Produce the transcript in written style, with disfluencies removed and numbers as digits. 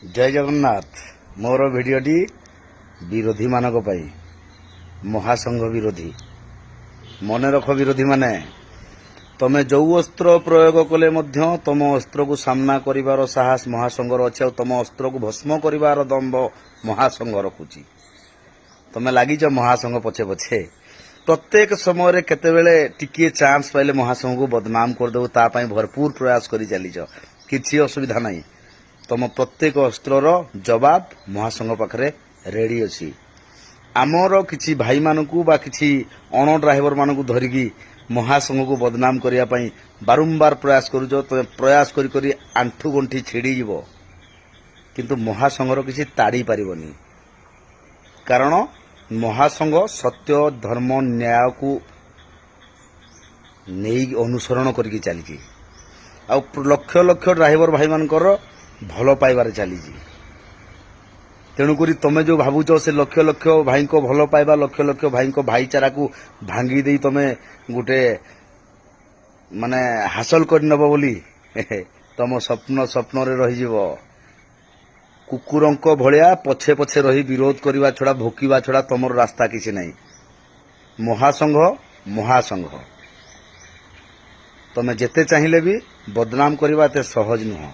जय जगन्नाथ। मोर भिडियोटी विरोधी मानक पाई महासंघ विरोधी मन रख विरोधी माने तमे जो अस्त्र प्रयोग कले मध्य तम अस्त्र को सामना करिवार साहस महासंघर अच्छे और तम अस्त्र को भस्म करिवार दम्भ महासंघ रखुची। तमे लागिच महासंघ पछे पछे प्रत्येक समय केतेबेले टिके चांस पाइले महासंघ को बदनाम करदेव तापाई भरपूर प्रयास करी चलीच। किछि असुविधा नहीं। तम प्रत्येक अस्त्रर जवाब महासंघ पाखरे रेडी अछि। आमर किछि भाई मानकू बा किछि अण ड्राइवर मानकू धरिकी महासंघ को बदनाम करिया पई बारंबार प्रयास करूछ। तो प्रयास करी करी आंठू गंठी छिड़ी जीवो किंतु महासंघर किछि ताड़ी पारिबनी। कारण महासंघ सत्य धर्म न्याय को नहीं अनुसरण करके चली लक्ष लक्ष ड्राइवर भाई मानकर भल पाइबार चली। तेणुक तमें जो भावुच से लक्ष लक्ष भाई को भल पाइबा लक्ष लक्ष भाई को भाईचारा को भांगी दे तमें गोटे माने हासिल कर नब बोली तम स्वप्न स्वप्न रही कुकुरंक भलिया पछे पछे रही विरोध करने छड़ा भोकिबा छड़ा तमर रास्ता किसी नहीं। महासंघ महासंघ तमें जेते चाहिए भी बदनाम करवा एते सहज नुह।